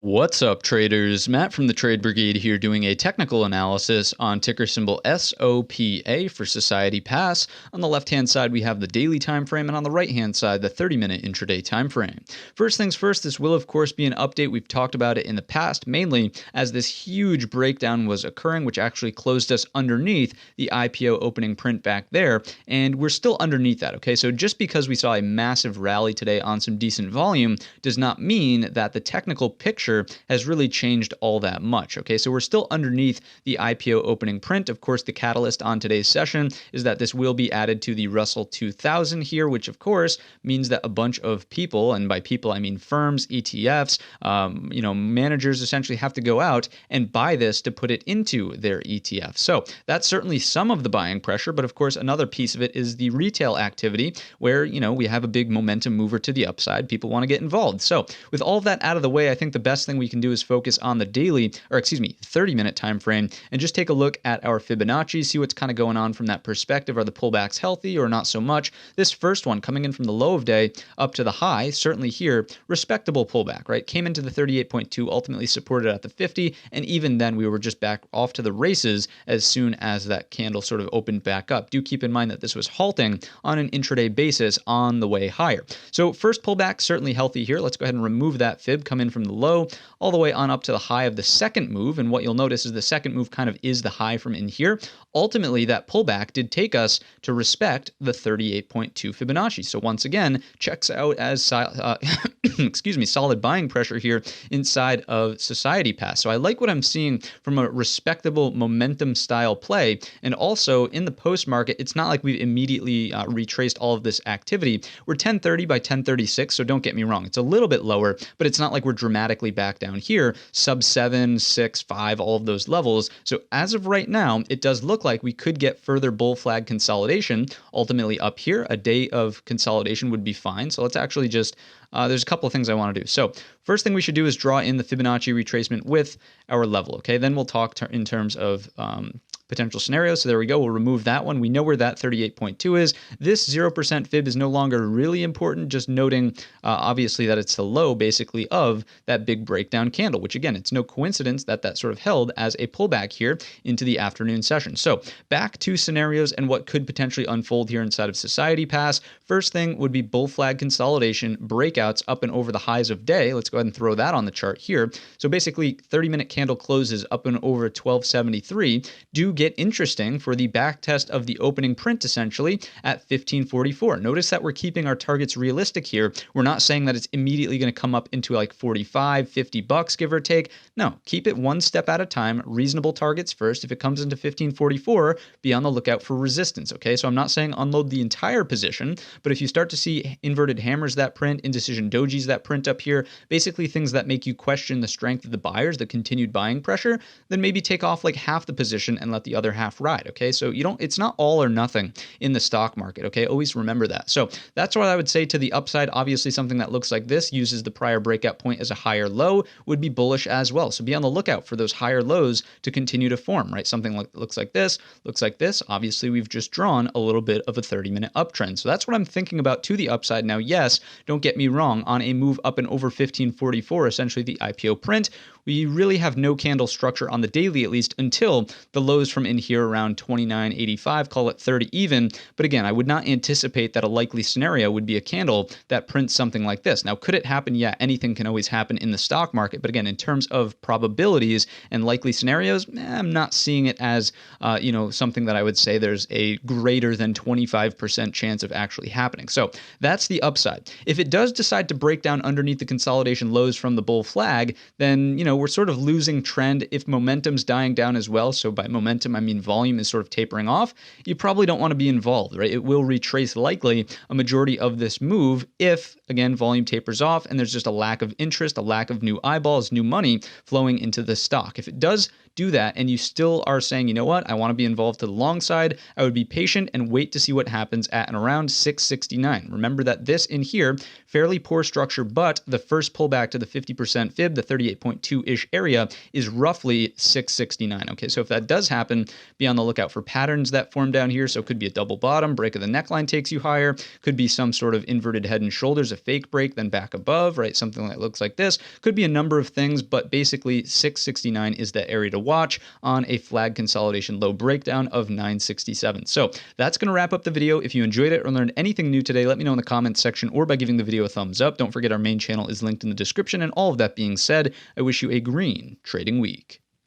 What's up, traders? Matt from the Trade Brigade here doing a technical analysis on ticker symbol SOPA for Society Pass. On the left-hand side, we have the daily time frame, and on the right-hand side, the 30-minute intraday time frame. First things first, this will, of course, be an update. We've talked about it in the past, mainly as this huge breakdown was occurring, which actually closed us underneath the IPO opening print back there, and we're still underneath that, okay? So just because we saw a massive rally today on some decent volume does not mean that the technical picture has really changed all that much. Okay, so we're still underneath the IPO opening print. Of course, the catalyst on today's session is that this will be added to the Russell 2000 here, which of course means that a bunch of people, and by people I mean firms, ETFs, managers essentially have to go out and buy this to put it into their ETF. So that's certainly some of the buying pressure, but of course another piece of it is the retail activity where, we have a big momentum mover to the upside. People want to get involved. So with all of that out of the way, I think the best thing we can do is focus on the 30-minute time frame and just take a look at our Fibonacci, see what's kind of going on from that perspective. Are the pullbacks healthy or not so much? This first one coming in from the low of day up to the high, certainly here, respectable pullback, right? Came into the 38.2, ultimately supported at the 50, and even then we were just back off to the races as soon as that candle sort of opened back up. Do keep in mind that this was halting on an intraday basis on the way higher. So first pullback, certainly healthy here. Let's go ahead and remove that fib, come in from the low, all the way on up to the high of the second move. And what you'll notice is the second move kind of is the high from in here. Ultimately, that pullback did take us to respect the 38.2 Fibonacci. So once again, checks out as solid buying pressure here inside of Society Pass. So I like what I'm seeing from a respectable momentum style play. And also in the post market, it's not like we've immediately retraced all of this activity. We're 1030 by 1036, so don't get me wrong. It's a little bit lower, but it's not like we're dramatically back down here, sub 7, 6, 5, all of those levels. So as of right now, it does look like we could get further bull flag consolidation. Ultimately up here, a day of consolidation would be fine. So let's actually just, there's a couple of things I want to do. So first thing we should do is draw in the Fibonacci retracement with our level, okay? Then we'll talk in terms of potential scenarios. So there we go. We'll remove that one. We know where that 38.2 is. This 0% fib is no longer really important, just noting obviously that it's the low basically of that big breakdown candle, which again, it's no coincidence that that sort of held as a pullback here into the afternoon session. So back to scenarios and what could potentially unfold here inside of Society Pass. First thing would be bull flag consolidation, breakouts up and over the highs of day. Let's go ahead and throw that on the chart here. So basically 30-minute candle closes up and over 1273 do get interesting for the back test of the opening print essentially at 1544. Notice that we're keeping our targets realistic here. We're not saying that it's immediately going to come up into like 45, 50 bucks, give or take. No, keep it one step at a time, reasonable targets first. If it comes into 1544, be on the lookout for resistance, okay? So I'm not saying unload the entire position, but if you start to see inverted hammers that print, indecision dojis that print up here, basically things that make you question the strength of the buyers, the continued buying pressure, then maybe take off like half the position and let the other half ride, okay? So it's not all or nothing in the stock market, okay? Always remember that. So that's what I would say to the upside. Obviously, something that looks like this uses the prior breakout point as a higher low would be bullish as well. So be on the lookout for those higher lows to continue to form, right? Something like looks like this. Obviously, we've just drawn a little bit of a 30-minute uptrend. So that's what I'm thinking about to the upside. Now, yes, don't get me wrong, on a move up and over 1544, essentially the IPO print, we really have no candle structure on the daily, at least until the lows from in here around 29.85, call it 30 even. But again, I would not anticipate that a likely scenario would be a candle that prints something like this. Now, could it happen? Yeah, anything can always happen in the stock market. But again, in terms of probabilities and likely scenarios, I'm not seeing it as, something that I would say there's a greater than 25% chance of actually happening. So that's the upside. If it does decide to break down underneath the consolidation lows from the bull flag, then, we're sort of losing trend if momentum's dying down as well. So by momentum, I mean volume is sort of tapering off. You probably don't want to be involved, right? It will retrace likely a majority of this move if, again, volume tapers off and there's just a lack of interest, a lack of new eyeballs, new money flowing into the stock. If it does do that and you still are saying, you know what, I want to be involved to the long side, I would be patient and wait to see what happens at and around 669. Remember that this in here, fairly poor structure, but the first pullback to the 50% fib, the 38.2 662-ish area is roughly 669. Okay, so if that does happen, be on the lookout for patterns that form down here. So it could be a double bottom, break of the neckline takes you higher, could be some sort of inverted head and shoulders, a fake break, then back above, right? Something that looks like this. Could be a number of things, but basically 669 is the area to watch on a flag consolidation low breakdown of 967. So that's going to wrap up the video. If you enjoyed it or learned anything new today, let me know in the comments section or by giving the video a thumbs up. Don't forget our main channel is linked in the description. And all of that being said, I wish you a green trading week.